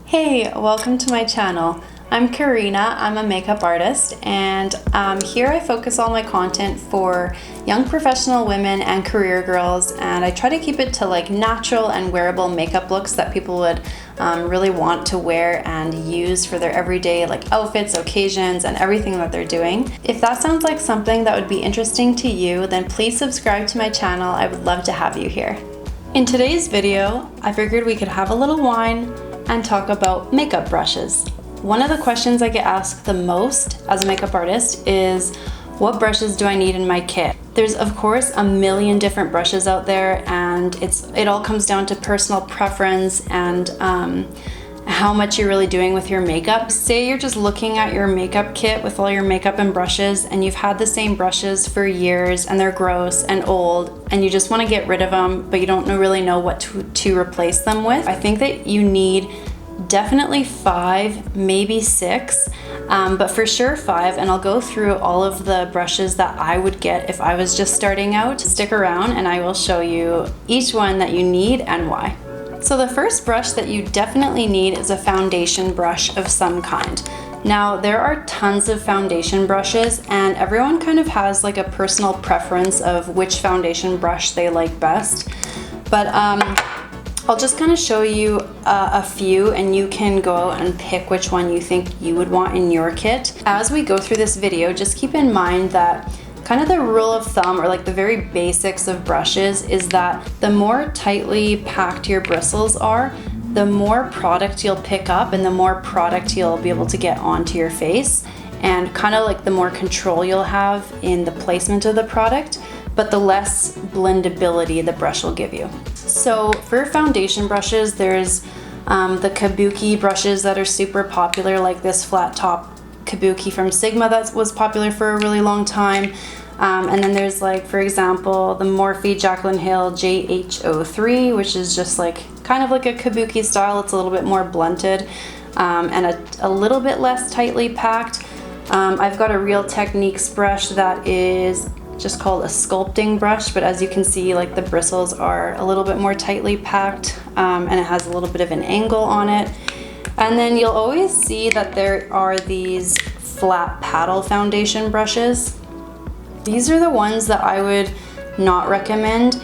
Hey, welcome to my channel. I'm Karina, I'm a makeup artist, and here I focus all my content for young professional women and career girls, and I try to keep it to like natural and wearable makeup looks that people would really want to wear and use for their everyday like outfits, occasions, and everything that they're doing. If that sounds like something that would be interesting to you, then please subscribe to my channel. I would love to have you here. In today's video, I figured we could have a little wine and talk about makeup brushes. One of the questions I get asked the most as a makeup artist is, what brushes do I need in my kit? There's of course a million different brushes out there, and it all comes down to personal preference and how much you're really doing with your makeup. Say you're just looking at your makeup kit with all your makeup and brushes, and you've had the same brushes for years and they're gross and old, and you just want to get rid of them, but you don't really know what to replace them with. I think that you need definitely 5, maybe 6, but for sure 5, and I'll go through all of the brushes that I would get if I was just starting out. Stick around and I will show you each one that you need and why. So the first brush that you definitely need is a foundation brush of some kind. Now there are tons of foundation brushes, and everyone kind of has like a personal preference of which foundation brush they like best, but I'll just kind of show you a few, and you can go out and pick which one you think you would want in your kit. As we go through this video, just keep in mind that kind of the rule of thumb, or like the very basics of brushes, is that the more tightly packed your bristles are, the more product you'll pick up and the more product you'll be able to get onto your face, and kind of like the more control you'll have in the placement of the product, but the less blendability the brush will give you. So for foundation brushes, there's the kabuki brushes that are super popular, like this flat top kabuki from Sigma that was popular for a really long time. And then there's, like, for example, the Morphe Jaclyn Hill JH03, which is just like kind of like a kabuki style. It's a little bit more blunted and a little bit less tightly packed. I've got a Real Techniques brush that is just called a sculpting brush, but as you can see, like, the bristles are a little bit more tightly packed, and it has a little bit of an angle on it. And then you'll always see that there are these flat paddle foundation brushes. These are the ones that I would not recommend.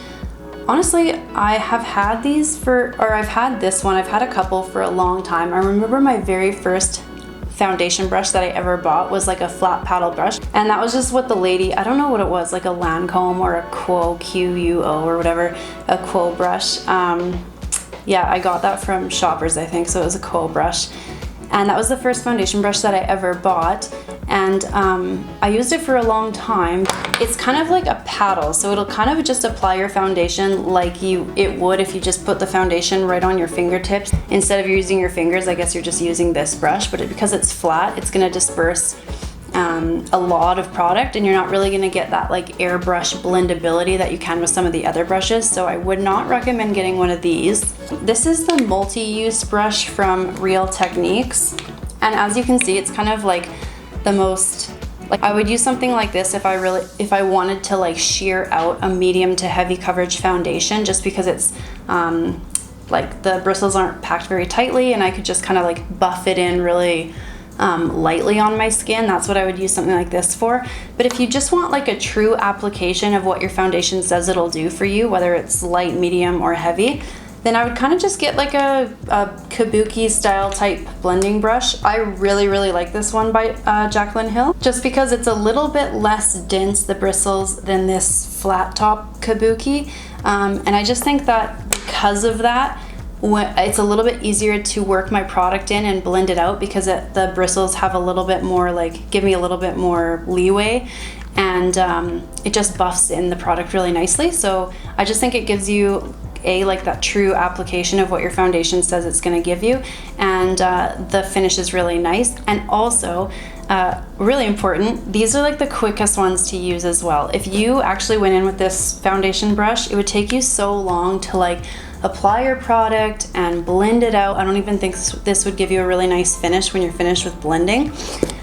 Honestly, I have had I've had this one, I've had a couple for a long time. I remember my very first foundation brush that I ever bought was like a flat paddle brush, and that was just what the lady, I don't know what it was, like a Lancome or a Quo, Q-U-O or whatever, a Quo brush. Yeah, I got that from Shoppers, I think, so it was a Quo brush. And that was the first foundation brush that I ever bought, and I used it for a long time. It's kind of like a paddle, so it'll kind of just apply your foundation like it would if you just put the foundation right on your fingertips. Instead of using your fingers, I guess you're just using this brush, but because it's flat, it's going to disperse a lot of product, and you're not really going to get that like airbrush blendability that you can with some of the other brushes. So I would not recommend getting one of these. This is the multi-use brush from Real Techniques, and as you can see, it's kind of like the most, like, I would use something like this if I wanted to like sheer out a medium to heavy coverage foundation, just because it's like the bristles aren't packed very tightly, and I could just kind of like buff it in really lightly on my skin. That's what I would use something like this for. But if you just want like a true application of what your foundation says it'll do for you, whether it's light, medium, or heavy, then I would kind of just get like a kabuki style type blending brush. I really, really like this one by Jaclyn Hill, just because it's a little bit less dense, the bristles, than this flat top kabuki. And I just think that because of that, it's a little bit easier to work my product in and blend it out, because the bristles have a little bit more, like, give me a little bit more leeway, and it just buffs in the product really nicely. So I just think it gives you like that true application of what your foundation says it's going to give you, and the finish is really nice. And also, really important, these are like the quickest ones to use as well. If you actually went in with this foundation brush, it would take you so long to like apply your product and blend it out. I don't even think this would give you a really nice finish when you're finished with blending.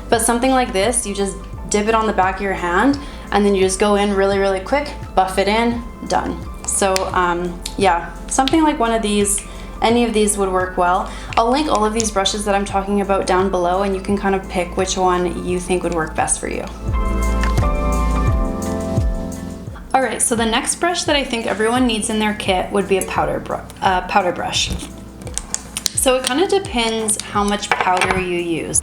But something like this, you just dip it on the back of your hand, and then you just go in really, really quick, buff it in, done. So yeah, something like one of these any of these would work well. I'll link all of these brushes that I'm talking about down below, and you can kind of pick which one you think would work best for you. Alright, so the next brush that I think everyone needs in their kit would be a powder brush. So it kind of depends how much powder you use.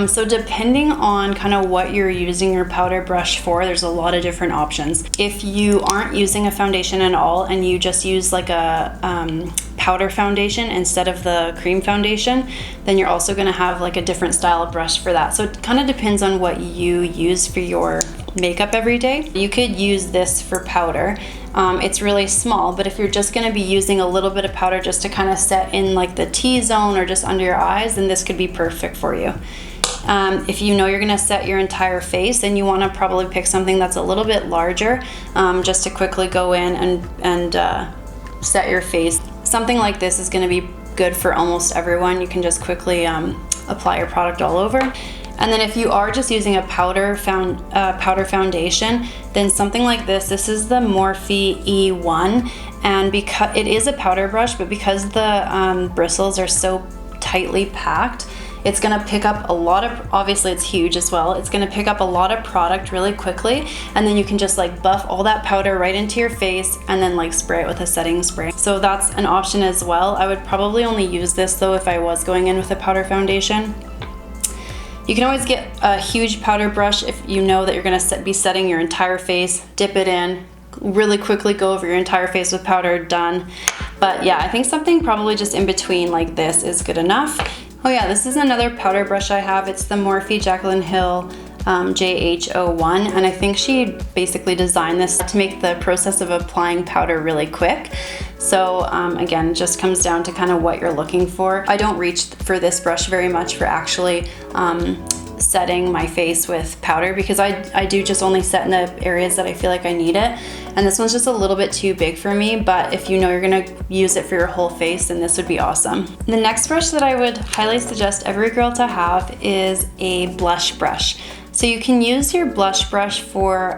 So depending on kind of what you're using your powder brush for, there's a lot of different options. If you aren't using a foundation at all and you just use like a powder foundation instead of the cream foundation, then you're also going to have like a different style of brush for that. So it kind of depends on what you use for your makeup every day. You could use this for powder. It's really small, but if you're just going to be using a little bit of powder just to kind of set in like the T-zone or just under your eyes, then this could be perfect for you. If you know you're going to set your entire face, then you want to probably pick something that's a little bit larger, just to quickly go in and set your face. Something like this is going to be good for almost everyone. You can just quickly apply your product all over. And then if you are just using a powder foundation, then something like this is the Morphe E1, and because it is a powder brush, but because the bristles are so tightly packed, it's gonna pick up a lot of, obviously it's huge as well, it's gonna pick up a lot of product really quickly, and then you can just like buff all that powder right into your face and then like spray it with a setting spray. So that's an option as well. I would probably only use this though if I was going in with a powder foundation. You can always get a huge powder brush if you know that you're going to be setting your entire face, dip it in, really quickly go over your entire face with powder, done. But yeah, I think something probably just in between like this is good enough. Oh yeah, this is another powder brush I have. It's the Morphe Jaclyn Hill JH01, and I think she basically designed this to make the process of applying powder really quick. So again, it just comes down to kind of what you're looking for. I don't reach for this brush very much for actually setting my face with powder, because I do just only set in the areas that I feel like I need it. And this one's just a little bit too big for me, but if you know you're gonna use it for your whole face, then this would be awesome. The next brush that I would highly suggest every girl to have is a blush brush. So you can use your blush brush for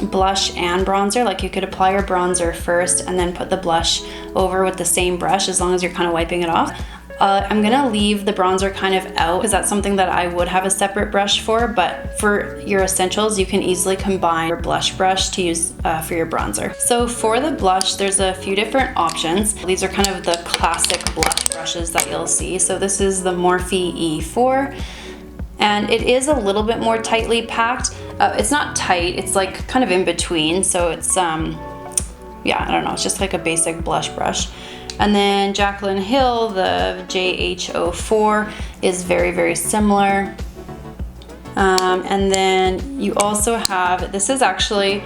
blush and bronzer. Like you could apply your bronzer first and then put the blush over with the same brush, as long as you're kind of wiping it off. I'm gonna leave the bronzer kind of out because that's something that I would have a separate brush for, but for your essentials, you can easily combine your blush brush to use for your bronzer. So for the blush, there's a few different options. These are kind of the classic blush brushes that you'll see. So this is the Morphe E4. And it is a little bit more tightly packed. It's not tight, it's like kind of in between. So it's, yeah, I don't know, it's just like a basic blush brush. And then Jaclyn Hill, the JH04, is very, very similar. And then you also have, this is actually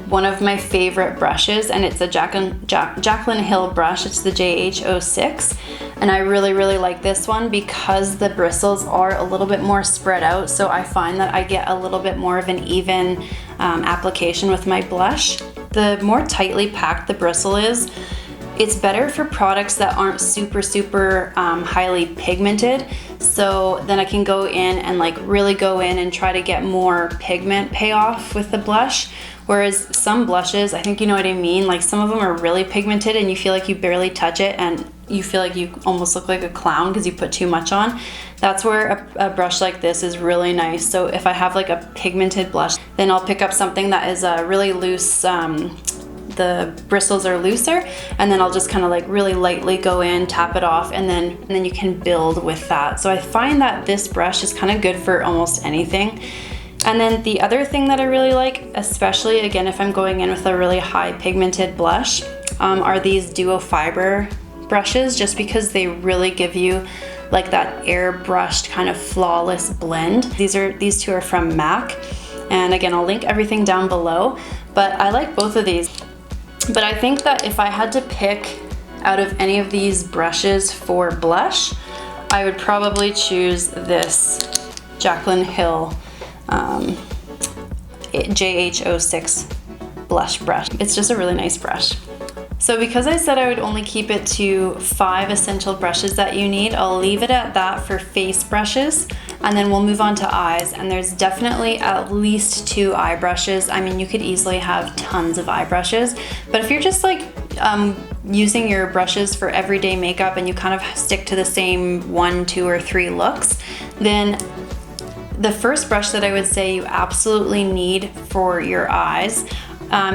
one of my favorite brushes, and it's a Jaclyn Hill brush. It's the JH06, and I really, really like this one because the bristles are a little bit more spread out, so I find that I get a little bit more of an even application with my blush. The more tightly packed the bristle is, it's better for products that aren't super highly pigmented. So then I can go in and like really go in and try to get more pigment payoff with the blush. Whereas some blushes, I think you know what I mean, like some of them are really pigmented and you feel like you barely touch it and you feel like you almost look like a clown because you put too much on. That's where a brush like this is really nice. So if I have like a pigmented blush, then I'll pick up something that is a really loose, the bristles are looser, and then I'll just kind of like really lightly go in, tap it off, and then you can build with that. So I find that this brush is kind of good for almost anything. And then the other thing that I really like, especially again if I'm going in with a really high pigmented blush, are these duo fiber brushes, just because they really give you like that airbrushed kind of flawless blend. These two are from MAC, and again I'll link everything down below, but I like both of these. But I think that if I had to pick out of any of these brushes for blush, I would probably choose this Jaclyn Hill JH06 blush brush. It's just a really nice brush. So because I said I would only keep it to 5 essential brushes that you need, I'll leave it at that for face brushes, and then we'll move on to eyes. And there's definitely at least 2 eye brushes. I mean, you could easily have tons of eye brushes, but if you're just like using your brushes for everyday makeup and you kind of stick to the same 1, 2, or 3 looks, then the first brush that I would say you absolutely need for your eyes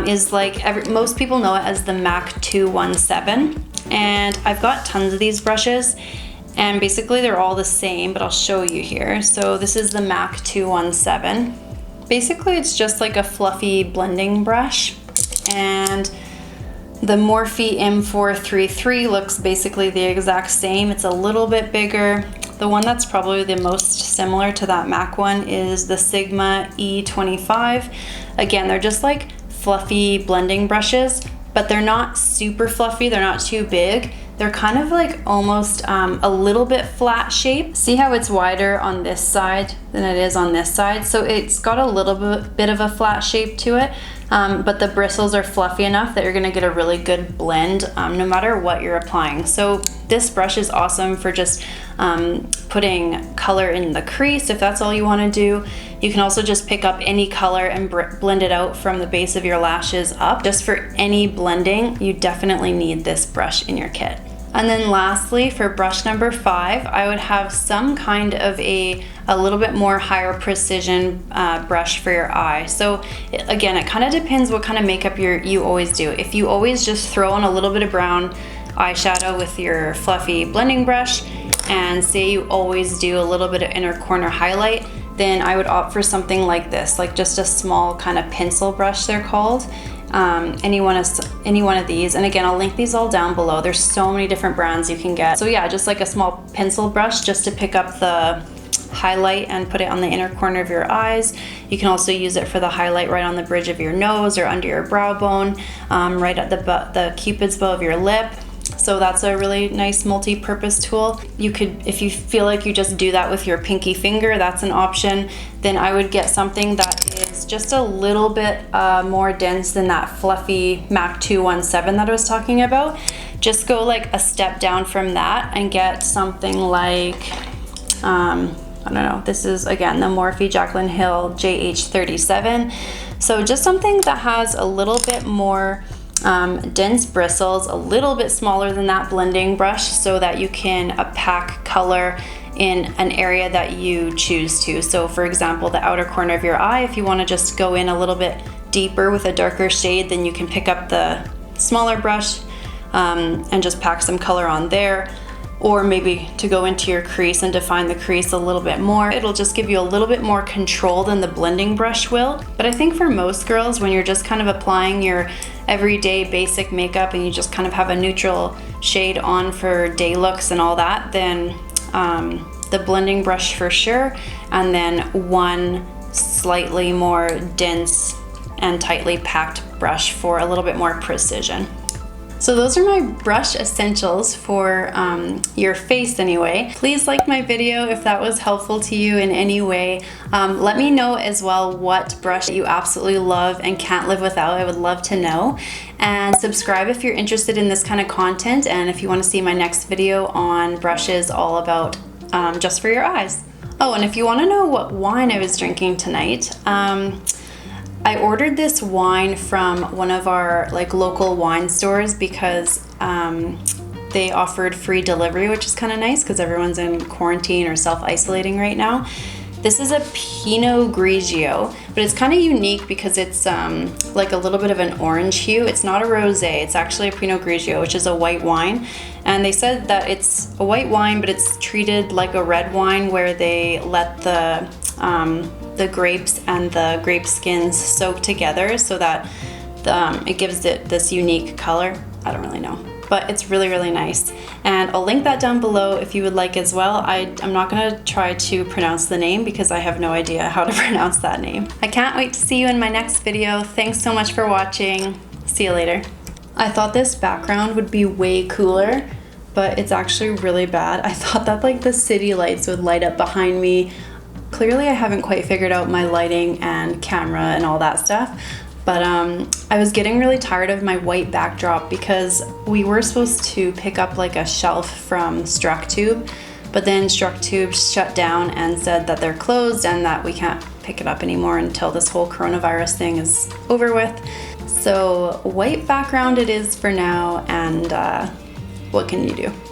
is like most people know it as the MAC 217, and I've got tons of these brushes and basically they're all the same, but I'll show you here. So this is the MAC 217. Basically it's just like a fluffy blending brush, and the Morphe M433 looks basically the exact same. It's a little bit bigger. The one that's probably the most similar to that MAC one is the Sigma E25. Again, they're just like fluffy blending brushes, but they're not super fluffy, they're not too big. They're kind of like almost a little bit flat shape. See how it's wider on this side than it is on this side? So it's got a little bit of a flat shape to it, but the bristles are fluffy enough that you're gonna get a really good blend no matter what you're applying. So this brush is awesome for just putting color in the crease if that's all you wanna do. You can also just pick up any color and blend it out from the base of your lashes up. Just for any blending, you definitely need this brush in your kit. And then lastly, for brush number 5, I would have some kind of a little bit more higher precision brush for your eye. So again, it kind of depends what kind of makeup you always do. If you always just throw on a little bit of brown eyeshadow with your fluffy blending brush, and say you always do a little bit of inner corner highlight, then I would opt for something like this, like just a small kind of pencil brush they're called. Any one of these, and again I'll link these all down below. There's so many different brands you can get. So yeah, just like a small pencil brush just to pick up the highlight and put it on the inner corner of your eyes. You can also use it for the highlight right on the bridge of your nose or under your brow bone, right at the cupid's bow of your lip. So that's a really nice multi-purpose tool. You could, if you feel like you just do that with your pinky finger, that's an option. Then I would get something that is just a little bit more dense than that fluffy MAC 217 that I was talking about. Just go like a step down from that and get something like, I don't know, this is again the Morphe Jaclyn Hill JH37. So just something that has a little bit more dense bristles, a little bit smaller than that blending brush, so that you can pack color in an area that you choose to. So for example, the outer corner of your eye, if you want to just go in a little bit deeper with a darker shade, then you can pick up the smaller brush and just pack some color on there. Or maybe to go into your crease and define the crease a little bit more. It'll just give you a little bit more control than the blending brush will. But I think for most girls, when you're just kind of applying your everyday basic makeup and you just kind of have a neutral shade on for day looks and all that, then the blending brush for sure, and then one slightly more dense and tightly packed brush for a little bit more precision. So those are my brush essentials for your face anyway. Please like my video if that was helpful to you in any way. Let me know as well what brush you absolutely love and can't live without. I would love to know. And subscribe if you're interested in this kind of content, and if you want to see my next video on brushes all about just for your eyes. Oh, and if you want to know what wine I was drinking tonight, I ordered this wine from one of our like local wine stores because they offered free delivery, which is kind of nice because everyone's in quarantine or self-isolating right now. This is a Pinot Grigio, but it's kind of unique because it's like a little bit of an orange hue. It's not a rosé, it's actually a Pinot Grigio, which is a white wine. And they said that it's a white wine, but it's treated like a red wine where they let the grapes and the grape skins soak together so that it gives it this unique color. I don't really know, but it's really, really nice. And I'll link that down below if you would like as well. I'm not gonna try to pronounce the name because I have no idea how to pronounce that name. I can't wait to see you in my next video. Thanks so much for watching. See you later. I thought this background would be way cooler, but it's actually really bad. I thought that like the city lights would light up behind me. Clearly I haven't quite figured out my lighting and camera and all that stuff, but I was getting really tired of my white backdrop because we were supposed to pick up like a shelf from StruckTube, but then StruckTube shut down and said that they're closed and that we can't pick it up anymore until this whole coronavirus thing is over with. So So white background it is for now, and what can you do?